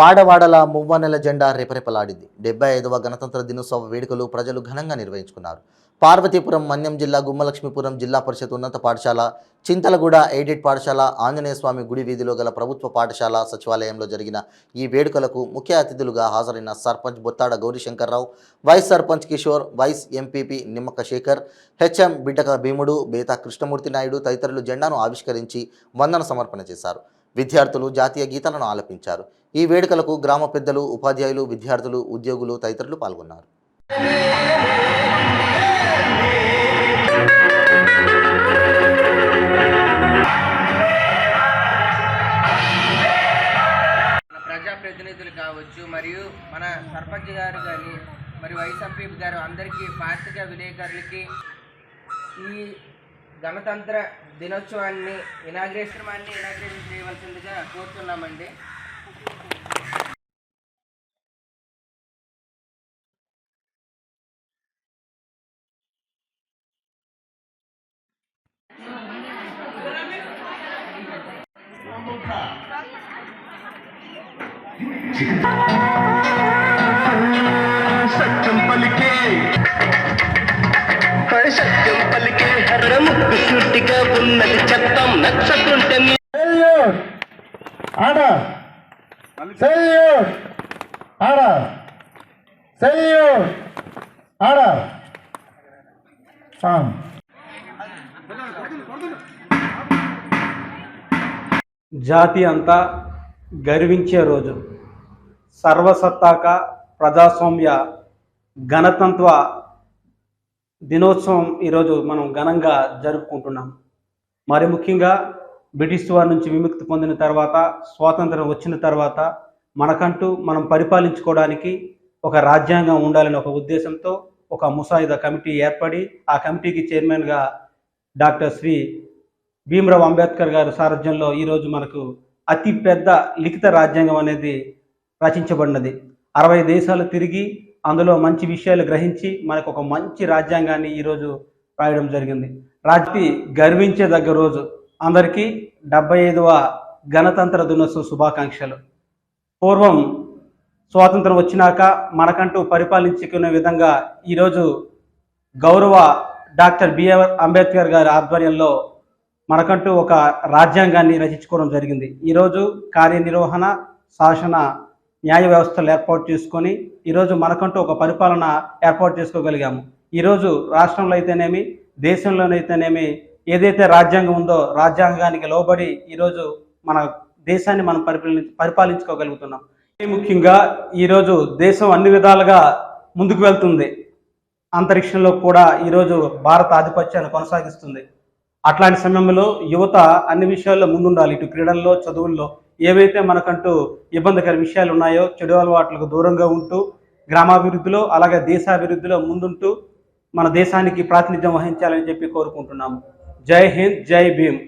వాడవాడల మువ్వన్నెల జెండా రెపరెపలాడింది. 75వ గణతంత్ర దినోత్సవ వేడుకలు ప్రజలు ఘనంగా నిర్వహించుకున్నారు. పార్వతీపురం, మన్యం జిల్లా గుమ్మలక్ష్మీపురం జిల్లా పరిషత్ ఉన్నత పాఠశాల, చింతలగూడ ఎయిడెడ్ పాఠశాల, ఆంజనేయస్వామి గుడి వీధిలో గల ప్రభుత్వ పాఠశాల సచివాలయంలో జరిగిన ఈ వేడుకలకు ముఖ్య అతిథులుగా హాజరైన sarpanch Bottada Gaurishankarrao, vice sarpanch Kishore, vice MPP Nimmaka Shekhar, HM Biddaka Bheemudu, Betha Krishnamurthy Naidu తదితరులు జెండాను ఆవిష్కరించి వందన సమర్పణ చేశారు. విద్యార్థులు జాతీయ గీతాలను ఆలపించారు. ఈ వేడుకలకు గ్రామ పెద్దలు, ఉపాధ్యాయులు, విద్యార్థులు, ఉద్యోగులు తదితరులు పాల్గొన్నారు. ప్రజాప్రతినిధులు కావచ్చు, మరియు మన సర్పంచ్ గారు కానీ మరియు వైస్ ఎంపీ గారు అందరికీ, పాత్రికా విలేకరులకి ఈ గణతంత్ర దినోత్సవాన్ని ఇనాగ్రేషన్ చేయవలసిందిగా కోరుతున్నామండి. సత్యం పలికే హరముక్కు సూటిగా ఉన్నది చట్టం నచ్చకుంటే జాతి అంతా గర్వించే రోజు. సర్వసత్తాక ప్రజాస్వామ్య గణతంత్ర దినోత్సవం ఈరోజు మనం ఘనంగా జరుపుకుంటున్నాం. మరి ముఖ్యంగా బ్రిటిష్ వారి నుంచి విముక్తి పొందిన తర్వాత, స్వాతంత్రం వచ్చిన తర్వాత మనకంటూ మనం పరిపాలించుకోవడానికి ఒక రాజ్యాంగం ఉండాలని ఒక ఉద్దేశంతో ఒక ముసాయిదా కమిటీ ఏర్పడి, ఆ కమిటీకి చైర్మన్గా డాక్టర్ శ్రీ భీమ్రావ్ అంబేద్కర్ గారి సారథ్యంలో ఈరోజు మనకు అతి పెద్ద లిఖిత రాజ్యాంగం అనేది రచించబడినది. 60 దేశాలు తిరిగి అందులో మంచి విషయాలు గ్రహించి మనకు ఒక మంచి రాజ్యాంగాన్ని ఈరోజు రాయడం జరిగింది. గర్వించేదగ్గ రోజు. అందరికీ 75వ గణతంత్ర దినోత్సవ శుభాకాంక్షలు. పూర్వం స్వాతంత్రం వచ్చినాక మనకంటూ పరిపాలించుకునే విధంగా ఈరోజు గౌరవ డాక్టర్ బిఆర్ అంబేద్కర్ గారి ఆధ్వర్యంలో మనకంటూ ఒక రాజ్యాంగాన్ని రచించుకోవడం జరిగింది. ఈరోజు కార్యనిర్వహణ, శాసన, న్యాయ వ్యవస్థలు ఏర్పాటు చేసుకొని ఈరోజు మనకంటూ ఒక పరిపాలన ఏర్పాటు చేసుకోగలిగాము. ఈరోజు రాష్ట్రంలో అయితేనేమి, దేశంలోనైతేనేమి ఏదైతే రాజ్యాంగం ఉందో రాజ్యాంగానికి లోబడి ఈరోజు మన దేశాన్ని మనం పరిపాలించుకోగలుగుతున్నాం. ముఖ్యంగా ఈరోజు దేశం అన్ని విధాలుగా ముందుకు వెళ్తుంది. అంతరిక్షంలో కూడా ఈరోజు భారత ఆధిపత్యాన్ని కొనసాగిస్తుంది. అట్లాంటి సమయంలో యువత అన్ని విషయాల్లో ముందుండాలి. ఇటు క్రీడల్లో, చదువుల్లో ఏవైతే మనకంటూ ఇబ్బందికర విషయాలు ఉన్నాయో చెడు అలవాట్లకు దూరంగా ఉంటూ గ్రామాభివృద్ధిలో అలాగే దేశాభివృద్ధిలో ముందుంటూ మన దేశానికి ప్రాతినిధ్యం వహించాలని చెప్పి కోరుకుంటున్నాము. జై హింద్, జై భీమ్.